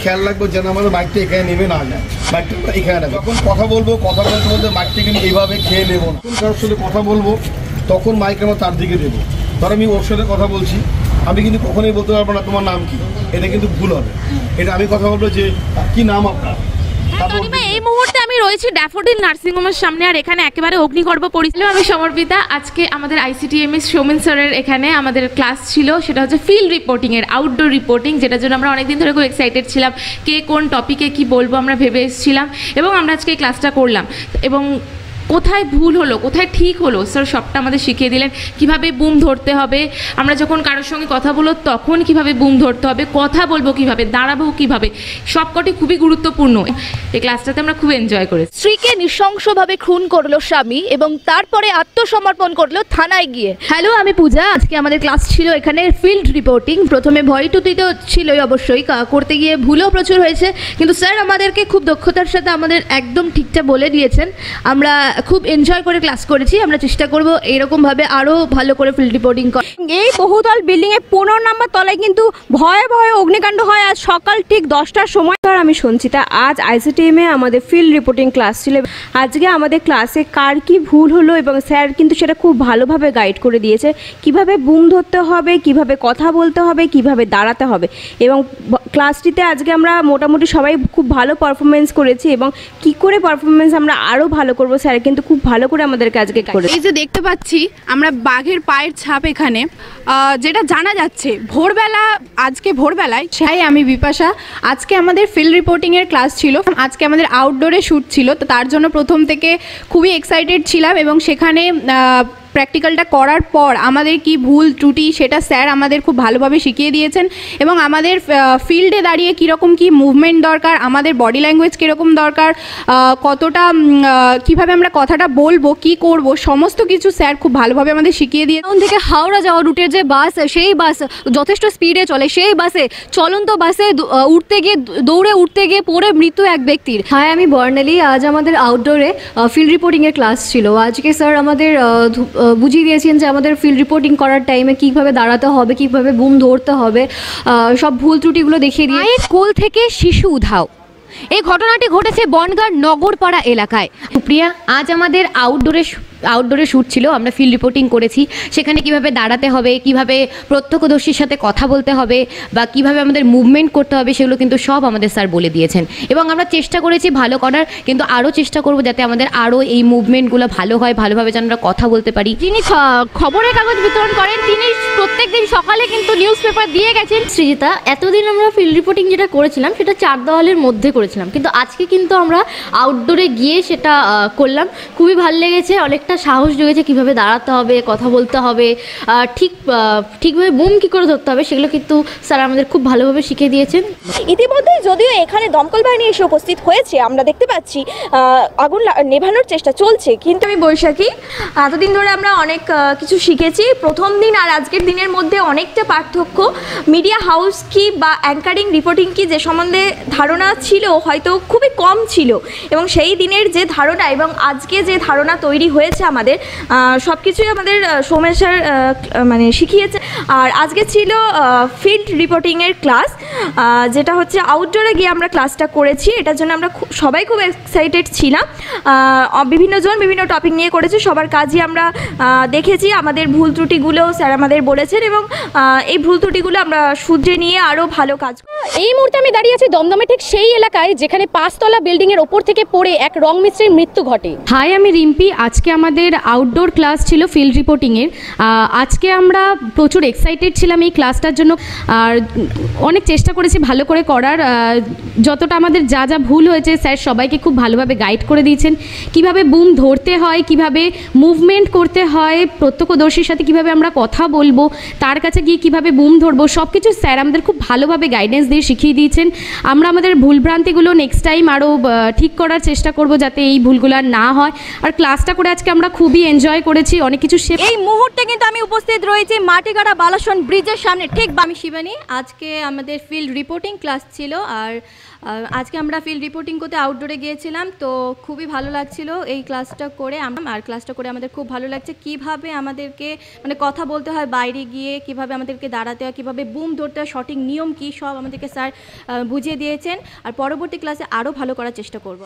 খেয়াল রাখবো যেন আমাদের মাইকটা এখানে নেমে না যায়, মাইকটা এখানে নেবে। যখন কথা বলবো, কথা বলতে বলতে মাইকটা কিন্তু এইভাবে খেয়ে নেবো না। যখন কারোর সাথে কথা বলবো তখন মাইক আমরা তার দিকে দেবো। ধর আমি ওর সাথে কথা বলছি, আমি কিন্তু কখনোই বলতে পারবো না তোমার নাম কি, এটা কিন্তু ভুল হবে। এটা আমি কথা বলবো যে কি নাম আপনার। এই মুহূর্তে আমি রয়েছি ড্যাফোডিল নার্সিংহোমের সামনে, আর এখানে একেবারে অগ্নিগর্ভ পরিচালনা আমি সমর্পিতা। আজকে আমাদের ICTMS সৌমেন স্যারের এখানে আমাদের ক্লাস ছিল, সেটা হচ্ছে ফিল্ড রিপোর্টিংয়ের, আউটডোর রিপোর্টিং, যেটার জন্য আমরা অনেকদিন ধরে খুব এক্সাইটেড ছিলাম। কে কোন টপিকে কি বলবো আমরা ভেবে এসেছিলাম, এবং আমরা আজকে এই ক্লাসটা করলাম। এবং কোথায় ভুল হলো, কোথায় ঠিক হলো, স্যার সবটা আমাদের শিখিয়ে দিলেন। কিভাবে বুম ধরতে হবে, আমরা যখন কারোর সঙ্গে কথা বলবো তখন কিভাবে বুম ধরতে হবে, কথা বলবো কিভাবে, দাঁড়াবো কিভাবে, সবকটি খুবই গুরুত্বপূর্ণ। এই ক্লাসটাতে আমরা খুব এনজয় করেছি। স্ত্রীকে নৃশংসভাবে খুন করলো স্বামী এবং তারপরে আত্মসমর্পণ করলো থানায় গিয়ে। হ্যালো, আমি পূজা। আজকে আমাদের ক্লাস ছিল এখানে ফিল্ড রিপোর্টিং। প্রথমে ভয় টুতি তো ছিলই অবশ্যই, করতে গিয়ে ভুলও প্রচুর হয়েছে, কিন্তু স্যার আমাদেরকে খুব দক্ষতার সাথে আমাদের একদম ঠিকঠাক বলে দিয়েছেন। আমরা খুব এনজয় করে ক্লাস করেছি। আমরা চেষ্টা করব এইরকমভাবে আরও ভালো করে ফিল্ড রিপোর্টিং করা। এই বহুতল বিল্ডিংয়ে 15 নম্বর তলায় কিন্তু ভয়ে ভয়ে অগ্নিকাণ্ড হয় আজ সকাল ঠিক 10টার সময়। আমি সঞ্চিতা। আজ ICTME আমাদের ফিল্ড রিপোর্টিং ক্লাস ছিল। আজকে আমাদের ক্লাসে কার কি ভুল হলো এবং স্যার কিন্তু সেটা খুব ভালোভাবে গাইড করে দিয়েছে, কিভাবে বুম ধরতে হবে, কিভাবে কথা বলতে হবে, কিভাবে দাঁড়াতে হবে। এবং ক্লাসটিতে আজকে আমরা মোটামুটি সবাই খুব ভালো পারফরমেন্স করেছি, এবং কি করে পারফরমেন্স আমরা আরও ভালো করব স্যার কিন্তু খুব ভালো করে আমাদেরকে আজকে করে। এই যে দেখতে পাচ্ছি আমরা বাঘের পায়ের ছাপ এখানে, যেটা জানা যাচ্ছে ভোরবেলা, আজকে ভোরবেলায়। হ্যাঁ, আমি বিপাশা। আজকে আমাদের ফিল্ড রিপোর্টিংয়ের ক্লাস ছিল। আজকে আমাদের আউটডোরে শ্যুট ছিল, তো তার জন্য প্রথম থেকে খুবই এক্সাইটেড ছিলাম। এবং সেখানে প্র্যাকটিক্যালটা করার পর আমাদের কি ভুল ত্রুটি সেটা স্যার আমাদের খুব ভালোভাবে শিখিয়ে দিয়েছেন। এবং আমাদের ফিল্ডে দাঁড়িয়ে কীরকম কি মুভমেন্ট দরকার, আমাদের বডি ল্যাঙ্গুয়েজ কীরকম দরকার, কতটা কীভাবে আমরা কথাটা বলবো, কি করব, সমস্ত কিছু স্যার খুব ভালোভাবে আমাদের শিখিয়ে দিয়ে। টাউন থেকে হাওড়া যাওয়া রুটের যে বাস, সেই বাস যথেষ্ট স্পিডে চলে। সেই বাসে, চলন্ত বাসে দৌড়ে উঠতে গিয়ে পড়ে মৃত্যু এক ব্যক্তির। হ্যাঁ, আমি বর্ণালী। আজ আমাদের আউটডোরে ফিল্ড রিপোর্টিংয়ের ক্লাস ছিল। আজকে স্যার আমাদের বুঝিয়ে দিয়েছেন যে আমাদের ফিল্ড রিপোর্টিং করার টাইমে কীভাবে দাঁড়াতে হবে, কীভাবে বুম ধরতে হবে, সব ভুল ত্রুটিগুলো দেখিয়ে দিয়ে। মায়ের কোল থেকে শিশু উধাও, এই ঘটনাটি ঘটেছে বনগাঁ নগরপাড়া এলাকায়। সুপ্রিয়া, আজ আমাদের আউটডোরে শ্যুট ছিল, আমরা ফিল্ড রিপোর্টিং করেছি। সেখানে কিভাবে দাঁড়াতে হবে, কিভাবে প্রত্যক্ষদর্শীর সাথে কথা বলতে হবে, বা কিভাবে আমাদের মুভমেন্ট করতে হবে, সেগুলো কিন্তু সব আমাদের স্যার বলে দিয়েছেন। এবং আমরা চেষ্টা করেছি ভালো করার, কিন্তু আরও চেষ্টা করব যাতে আমাদের আরও এই মুভমেন্টগুলো ভালো হয়, ভালোভাবে যেন আমরা কথা বলতে পারি। যিনি খবরের কাগজ বিতরণ করেন, তিনি প্রত্যেক দিন সকালে কিন্তু নিউজ পেপার দিয়ে গেছেন। সৃজিতা, এতদিন আমরা ফিল্ড রিপোর্টিং যেটা করেছিলাম সেটা 4 দেওয়ালের মধ্যে করেছিলাম, কিন্তু আজকে কিন্তু আমরা আউটডোরে গিয়ে সেটা করলাম। খুবই ভালো লেগেছে, অনেকটা সাহস জুগেছে কিভাবে দাঁড়াতে হবে, কথা বলতে হবে, ঠিকভাবে বুম কী করে ধরতে হবে, সেগুলো কিন্তু স্যার আমাদের খুব ভালোভাবে শিখিয়ে দিয়েছেন। ইতিমধ্যে যদিও এখানে দমকল বাহিনী এসে উপস্থিত হয়েছে, আমরা দেখতে পাচ্ছি আগুন নেভানোর চেষ্টা চলছে। কিন্তু আমি বৈশাখী। এতদিন ধরে আমরা অনেক কিছু শিখেছি। প্রথম দিন আর আজকের দিনের মধ্যে অনেকটা পার্থক্য। মিডিয়া হাউস কি বা অ্যাঙ্কারিং রিপোর্টিং কি যে সম্বন্ধে ধারণা ছিল হয়তো খুবই কম ছিল, এবং সেই দিনের যে ধারণা এবং আজকে যে ধারণা তৈরি হয়েছে আমাদের, সব কিছুই আমাদের সৌমেন স্যার মানে শিখিয়েছে। আর আজকে ছিল ফিল্ড রিপোর্টিংয়ের ক্লাস, যেটা হচ্ছে আউটডোরে গিয়ে আমরা ক্লাসটা করেছি। এটার জন্য আমরা সবাই খুব এক্সাইটেড ছিলাম। বিভিন্ন জন বিভিন্ন টপিক নিয়ে করেছে, সবার কাজই আমরা দেখেছি। আমাদের ভুল ত্রুটিগুলো স্যার আমাদের বলেছেন, এবং এই ভুল ত্রুটিগুলো আমরা শুধরে নিয়ে আরও ভালো কাজ। এই মুহূর্তে আমি দাঁড়িয়ে আছি দমদমে ঠিক সেই এলাকায় যেখানে 5 তলা বিল্ডিংয়ের ওপর থেকে পড়ে এক রং মিস্ত্রির মৃত্যু ঘটে। হাই, আমি রিম্পি। আজকে আমাদের আউটডোর ক্লাস ছিল ফিল্ড রিপোর্টিংয়ের। আজকে আমরা প্রচুর এক্সাইটেড ছিলাম এই ক্লাসটার জন্য, আর অনেক চেষ্টা করেছি ভালো করে করার। যতটা আমাদের যা যা ভুল হয়েছে স্যার সবাইকে খুব ভালোভাবে গাইড করে দিয়েছেন, কিভাবে বুম ধরতে হয়, কিভাবে মুভমেন্ট করতে হয়, প্রত্যক্ষদর্শীর সাথে কিভাবে আমরা কথা বলবো, তার কাছে গিয়ে কিভাবে বুম ধরবো, সব কিছু স্যার আমাদের খুব ভালোভাবে গাইডেন্স দিয়ে শিখিয়ে দিয়েছেন। আমরা আমাদের ভুলভ্রান্তিগুলো নেক্সট টাইম আরও ঠিক করার চেষ্টা করব যাতে এই ভুলগুলো আর না হয়। আর ক্লাসটা করে আজকে আমরা খুবই এনজয় করেছি, অনেক কিছু এই মুহূর্তে কিন্তু আমি উপস্থিত রয়েছি মাটিগাড়া বালাসন ব্রিজের সামনে, ঠিক আমি শিবানী। আজকে আমাদের ফিল্ড রিপোর্টিং ক্লাস ছিল, আর আজকে আমরা ফিল্ড রিপোর্টিং করতে আউটডোরে গিয়েছিলাম। তো খুবই ভালো লাগছিল এই ক্লাসটা করে, আর ক্লাসটা করে আমাদের খুব ভালো লাগছে কিভাবে আমাদেরকে মানে কথা বলতে হয় বাইরে গিয়ে, কিভাবে আমাদেরকে দাঁড়াতে হয়, কিভাবে বুম ধরতে হয়, সঠিক নিয়ম কী সব আমাদেরকে স্যার বুঝিয়ে দিয়েছেন। আর পরবর্তী ক্লাসে আরও ভালো করার চেষ্টা করব।